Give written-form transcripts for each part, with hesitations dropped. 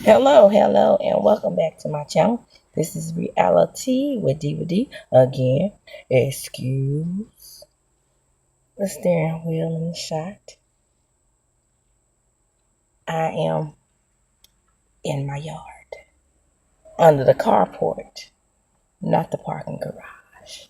Hello, and welcome back to my channel. This is Reality with DVD. Again, excuse the steering wheel in the shot. I am in my yard, under the carport, not the parking garage.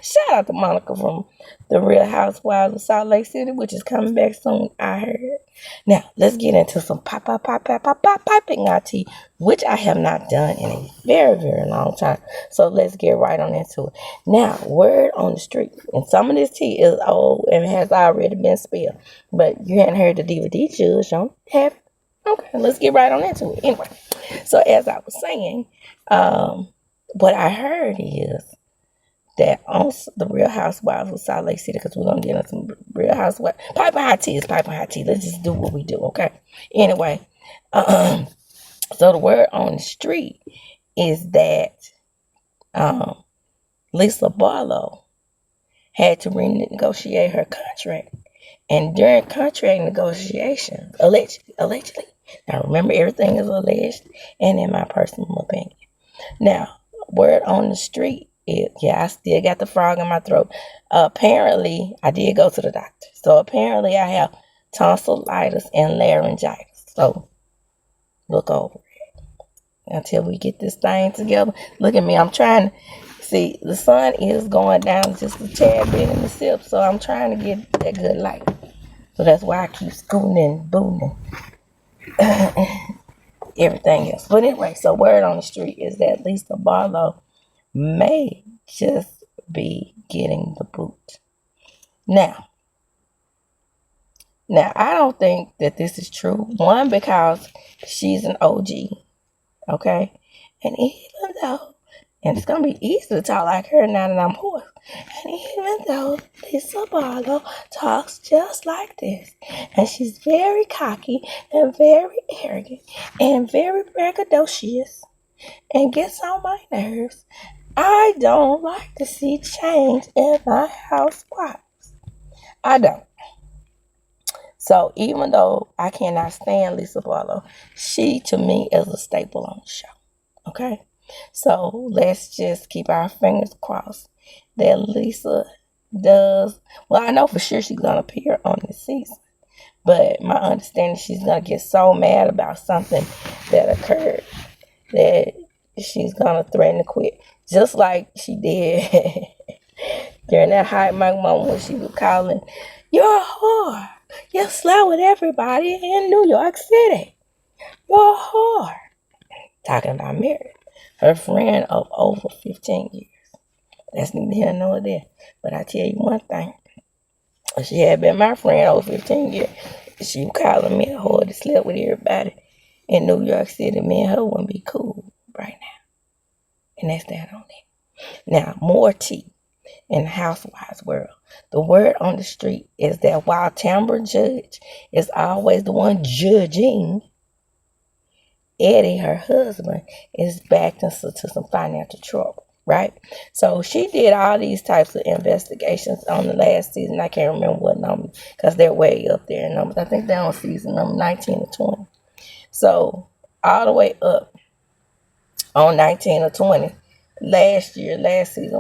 Shout out to Monica from the Real Housewives of Salt Lake City, which is coming back soon, I heard. Now, let's get into some piping our tea, which I have not done in a very long time. So let's get right on into it. Now, word on the street, and some of this tea is old and has already been spilled, but you hadn't heard the DVD judge on have it. Okay, let's get right on into it. Anyway, so as I was saying, what I heard is that on the Real Housewives of Salt Lake City, because we're going to get on some Real Housewives. Piping hot tea is piping hot tea. Let's just do what we do, okay? Anyway, so the word on the street is that Lisa Barlow had to renegotiate her contract. And during contract negotiations, allegedly, now remember everything is alleged and in my personal opinion. Now, word on the street, I still got the frog in my throat. Apparently, I did go to the doctor. So apparently I have tonsillitis and laryngitis. So look over it until we get this thing together. Look at me. I'm trying to see the sun is going down just a tad bit in the sip. So I'm trying to get that good light. So that's why I keep scooting and booting everything else. But anyway, so word on the street is that Lisa Barlow may just be getting the boot. Now, I don't think that this is true. One, because she's an OG, okay? And even though, and it's going to be easy to talk like her now that I'm hoarse, and even though Lisa Barlow talks just like this, and she's very cocky and very arrogant and very braggadocious and gets on my nerves, I don't like to see change in my housewives. I don't. So even though I cannot stand Lisa Barlow, she to me is a staple on the show. Okay? So let's just keep our fingers crossed that Lisa does. Well, I know for sure she's going to appear on this season. But my understanding, she's going to get so mad about something that occurred that she's going to threaten to quit. Just like she did during that hot mic moment when she was calling, "You're a whore. You slept with everybody in New York City. You're a whore." Talking about Mary, her friend of over 15 years. That's neither here nor there. But I tell you one thing. If she had been my friend over 15 years, she was calling me a whore that slept with everybody in New York City. Me and her wouldn't be cool right now. And that's that on it. Now, more tea in the housewives world. The word on the street is that while TAMBRA judge is always the one judging, Eddie, her husband, is backed into some financial trouble, right? So she did all these types of investigations on the last season. I can't remember what number, because they're way up there in numbers. I think they're on season number 19 or 20. So all the way up on 19 or 20 last season,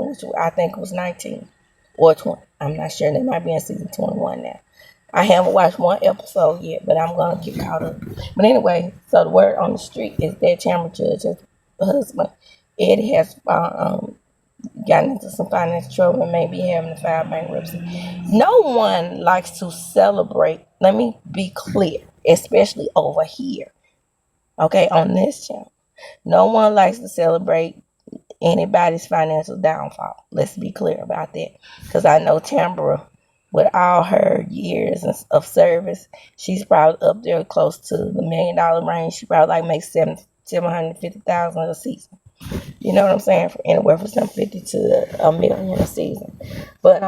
which I think was 19 or 20. I'm not sure. They might be in season 21 now. I haven't watched one episode yet, but I'm going to get caught up. But anyway, so the word on the street is that TAMBRA judge's husband, Eddie, has gotten into some financial trouble and may be having to file bankruptcy. No one likes to celebrate. Let me be clear, especially over here, okay, on this channel. No one likes to celebrate anybody's financial downfall. Let's be clear about that. Because I know TAMBRA, with all her years of service, she's probably up there close to the $1 million range. She probably like makes $750,000 a season. You know what I'm saying? For anywhere from $750,000 to $1 million a season. But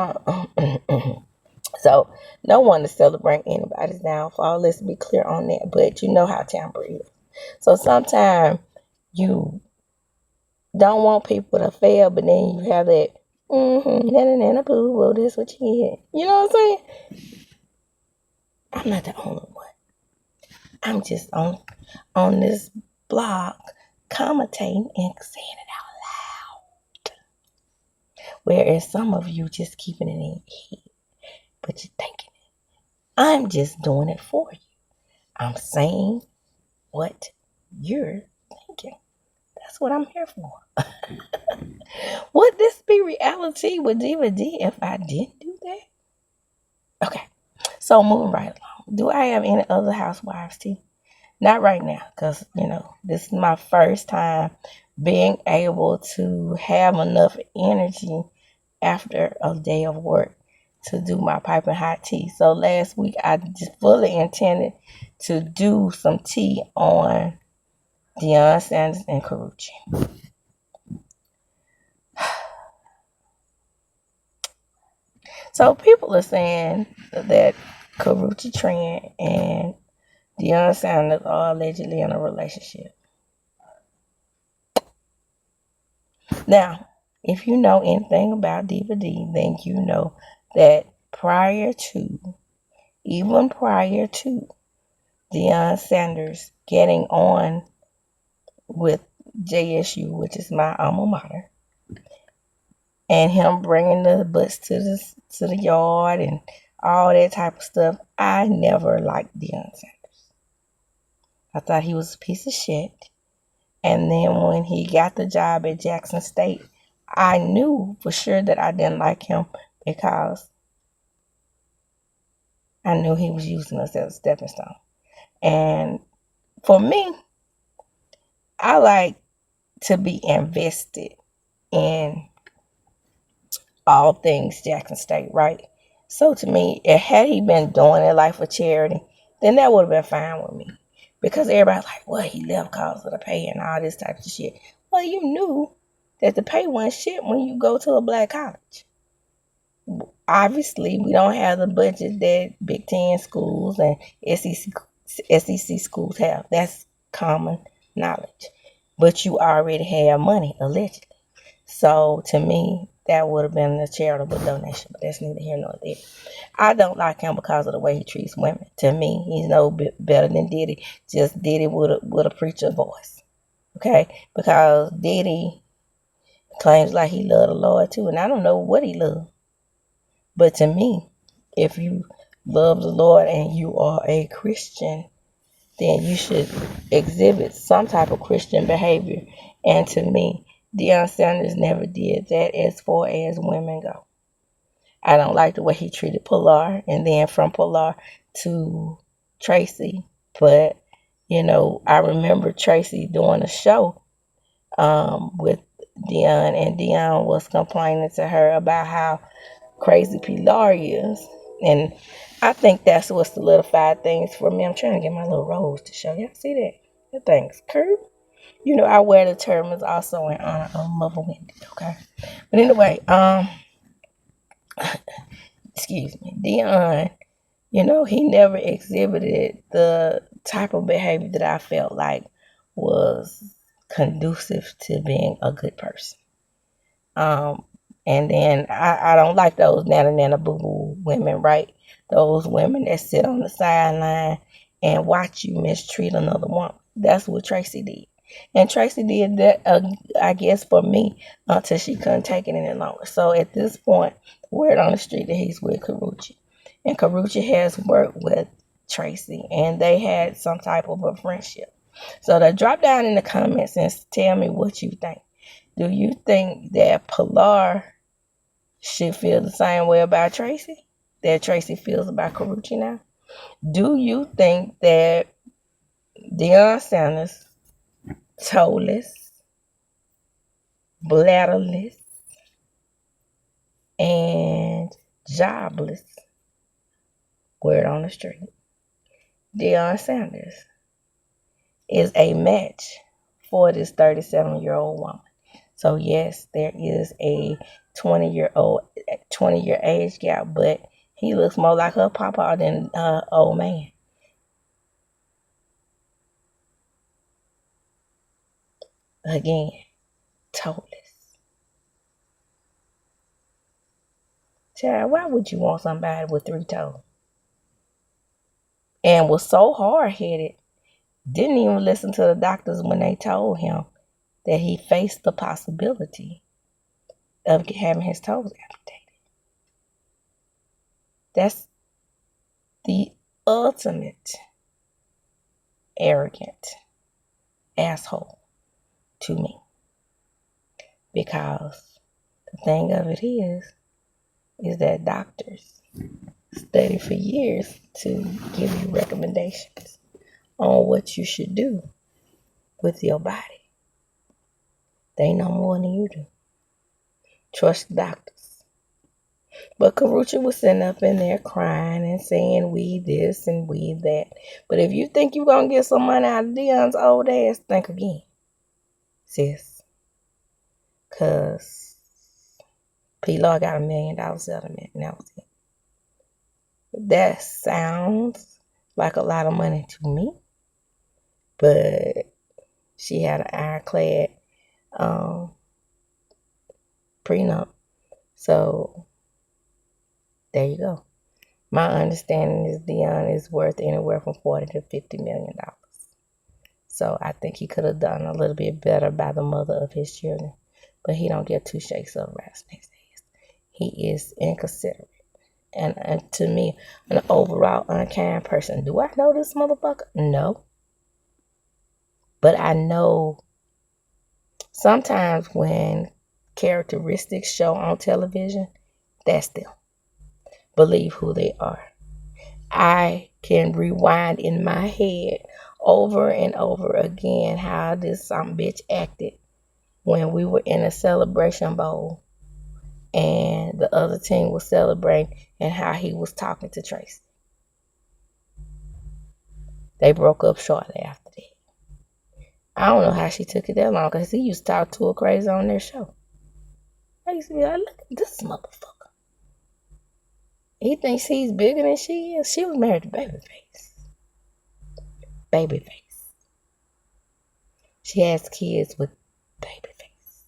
so no one is celebrating anybody's downfall. Let's be clear on that. But you know how TAMBRA is. So sometimes you don't want people to fail, but then you have that, boo, that's what you get. You know what I'm saying? I'm not the only one. I'm just on this blog commentating and saying it out loud. Whereas some of you just keeping it in your head, but you're thinking it. I'm just doing it for you. I'm saying what you're thinking. That's what I'm here for. Would this be reality with Diva D if I didn't do that? Okay, so moving right along. Do I have any other housewives tea? Not right now, because, this is my first time being able to have enough energy after a day of work to do my piping hot tea. So last week, I just fully intended to do some tea on Deion Sanders and Karuchi. So people are saying that Karuchi TRAN and Deion Sanders are allegedly in a relationship. Now, if you know anything about Diva D, then you know that even prior to Deion Sanders getting on with JSU, which is my alma mater, and him bringing the butts to the yard and all that type of stuff, I never liked Deion Sanders. I thought he was a piece of shit. And then when he got the job at Jackson State, I knew for sure that I didn't like him because I knew he was using us as a stepping stone. And for me, I like to be invested in all things Jackson State, right? So to me, had he been doing it like for charity, then that would have been fine with me. Because everybody's like, well, he left because of the pay and all this type of shit. Well, you knew that the pay wasn't shit when you go to a black college. Obviously, we don't have the budget that Big Ten schools and SEC schools have. That's common knowledge. But you already have money, allegedly. So to me, that would have been a charitable donation, but that's neither here nor there. I don't like him because of the way he treats women. To me, he's no bit better than Diddy. Just Diddy with a preacher voice, okay? Because Diddy claims like he loved the Lord too, and I don't know what he loved. But to me, if you love the Lord and you are a Christian, then you should exhibit some type of Christian behavior. And to me, Deion Sanders never did that as far as women go. I don't like the way he treated Pilar, and then from Pilar to Tracy. But, I remember Tracy doing a show with Deion, and Deion was complaining to her about how crazy Pilar is. And I think that's what solidified things for me. I'm trying to get my little rose to show y'all. See that? That thing's curved. I wear the terminals also in honor of Mother Wendy, okay? But anyway, excuse me, Deion, he never exhibited the type of behavior that I felt like was conducive to being a good person. And then I don't like those nana boo boo women, right? Those women that sit on the sideline and watch you mistreat another woman. That's what Tracy did. And Tracy did that, I guess, for me until she couldn't take it any longer. So at this point, word on the street that he's with Karuchi. And Karuchi has worked with Tracy, and they had some type of a friendship. So to drop down in the comments and tell me what you think. Do you think that Pilar should feel the same way about Tracy that Tracy feels about Karuchi now? Do you think that Deion Sanders, toeless, bladderless, and jobless, word on the street, Deion Sanders is a match for this 37-year-old woman? So yes, there is a 20-year age gap, but he looks more like her papa than old man. Again, toeless. Child, why would you want somebody with 3 toes? And was so hard-headed Didn't even listen to the doctors when they told him that he faced the possibility of having his toes amputated. That's the ultimate arrogant asshole to me. Because the thing of it is that doctors study for years to give you recommendations on what you should do with your body. They know more than you do. Trust the doctors. But Karuchi was sitting up in there crying and saying we this and we that. But if you think you're going to get some money out of Deion's old ass, think again, sis. Because P-Law got $1 million settlement and that was it. That sounds like a lot of money to me. But she had an ironclad prenup. So there you go. My understanding is Deion is worth anywhere from $40 to $50 million. So I think he could have done a little bit better by the mother of his children. But he don't get two shakes of rice next ass. He is inconsiderate. And to me, an overall unkind person. Do I know this motherfucker? No. But I know sometimes when characteristics show on television, that's them. Believe who they are. I can rewind in my head over and over again how this bitch acted when we were in a celebration bowl and the other team was celebrating and how he was talking to Tracy. They broke up shortly after that. I don't know how she took it that long because he used to talk to her crazy on their show. I used to be like, look at this motherfucker. He thinks he's bigger than she is. She was married to Babyface. Babyface. She has kids with Babyface.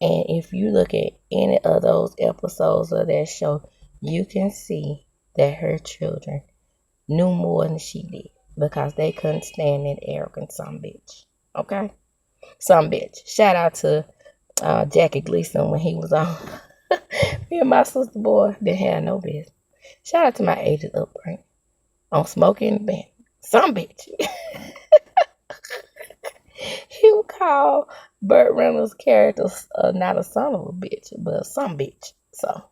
And if you look at any of those episodes of that show, you can see that her children knew more than she did because they couldn't stand that arrogant some bitch. Okay? Some bitch. Shout out to Jackie Gleason when he was on. Me and my sister boy didn't have no business. Shout out to my aged upbringing on Smoking the Band. Some bitch. He would call Burt Reynolds' character not a son of a bitch, but some bitch. So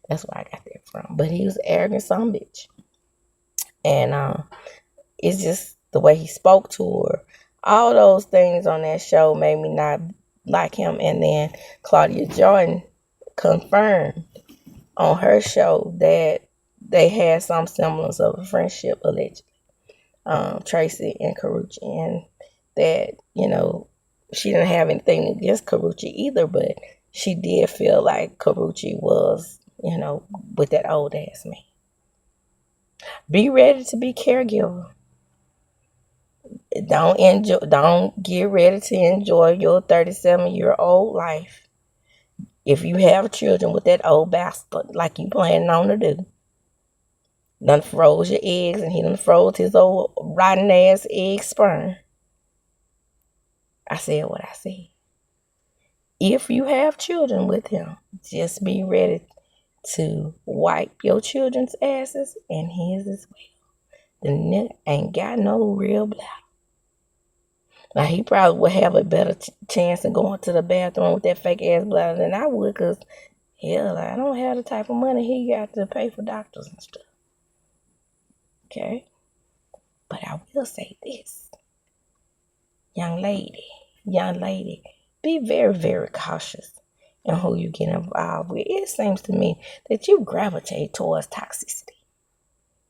that's where I got that from. But he was an arrogant some bitch. And it's just the way he spoke to her. All those things on that show made me not like him. And then Claudia Jordan confirmed on her show that they had some semblance of a friendship, allegedly. Tracy and Karuchi, and that, she didn't have anything against Karuchi either, but she did feel like Karuchi was, with that old ass man. Be ready to be caregiver. Don't get ready to enjoy your 37-year-old life if you have children with that old bastard like you planning on to do. Done froze your eggs and he done froze his old rotten ass egg sperm. I said what I said. If you have children with him, just be ready to wipe your children's asses and his as well. The nigga ain't got no real bladder. Now, he probably would have a better chance of going to the bathroom with that fake ass bladder than I would, because, hell, I don't have the type of money he got to pay for doctors and stuff. Okay? But I will say this. Young lady, be very, very cautious in who you get involved with. It seems to me that you gravitate towards toxicity.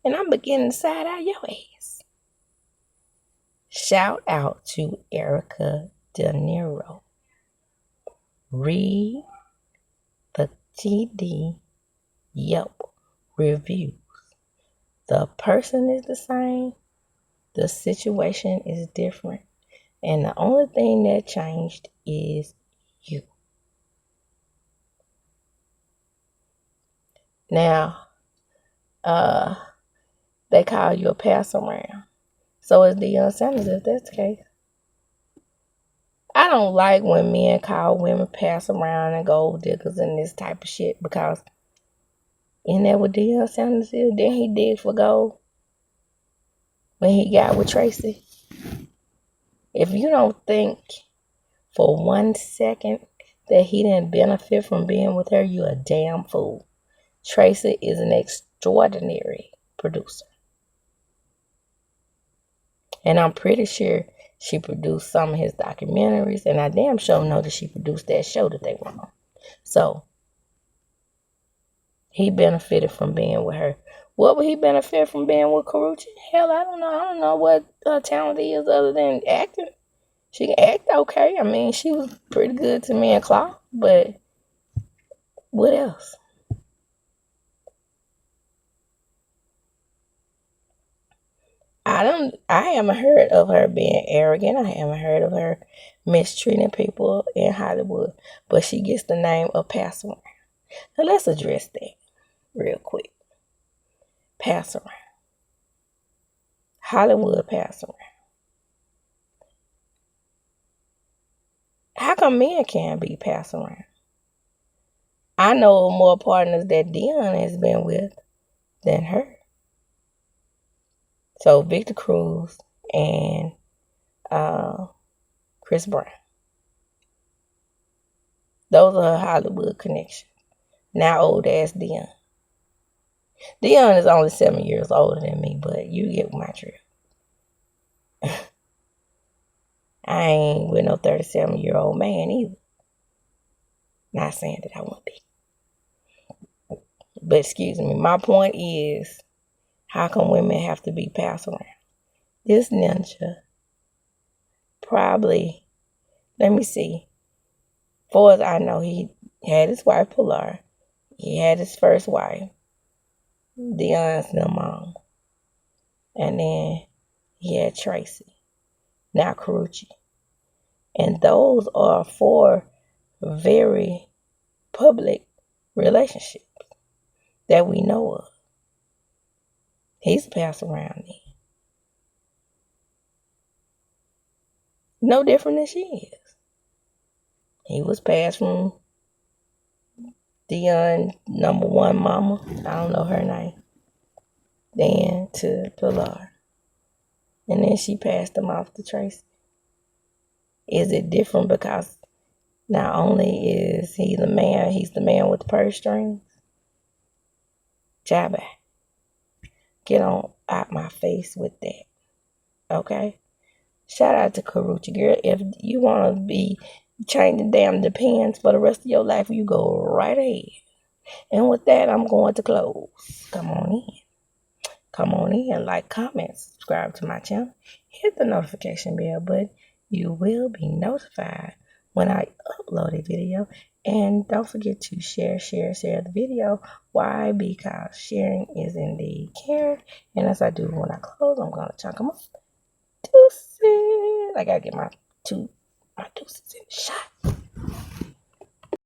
And I'm beginning to side out your ass. Shout out to Erica De Niro. Read the TD Yelp reviews. The person is the same. The situation is different. And the only thing that changed is you. Now, they call you a pass around. So is Deion Sanders if that's the case. I don't like when men call women pass around and gold diggers and this type of shit, because isn't that what Deion Sanders is? Then he dig for gold when he got with Tracy. If you don't think for 1 second that he didn't benefit from being with her, you're a damn fool. Tracy is an extraordinary producer. And I'm pretty sure she produced some of his documentaries, and I damn sure know that she produced that show that they were on. So he benefited from being with her. What would he benefit from being with Karrueche? Hell, I don't know. I don't know what her talent is other than acting. She can act okay. I mean, she was pretty good to me and Claw, but what else? I haven't heard of her being arrogant. I haven't heard of her mistreating people in Hollywood, but she gets the name of Pass Around. Now let's address that real quick. Pass around. Hollywood pass around. How come men can't be passed around? I know more partners that Deion has been with than her. So Victor Cruz and Chris Brown. Those are her Hollywood connections. Now old ass Deion. Deion is only 7 years older than me, but you get my drift. I ain't with no 37-year-old man either. Not saying that I won't be. But excuse me, my point is, how come women have to be passed around? This ninja probably, let me see. Far as I know, he had his wife Pilar. He had his first wife, Deion's mom. And then he had Tracy, now Karrueche. And those are 4 very public relationships that we know of. He's passed around me. No different than she is. He was passed from Deion number 1 mama, I don't know her name, then to Pilar. And then she passed him off to Tracy. Is it different because not only is he the man, he's the man with the purse strings? Jabba. Get on out my face with that. Okay? Shout out to Karrueche, girl. If you want to be changing damn Depends for the rest of your life, you go right ahead. And with that, I'm going to close. Come on in. Come on in, like, comment, subscribe to my channel, hit the notification bell button. You will be notified when I upload a video. And don't forget to share the video. Why? Because sharing is indeed caring. And as I do when I close, I'm going to chunk them up. Deuces. I got to get my deuces in the shot.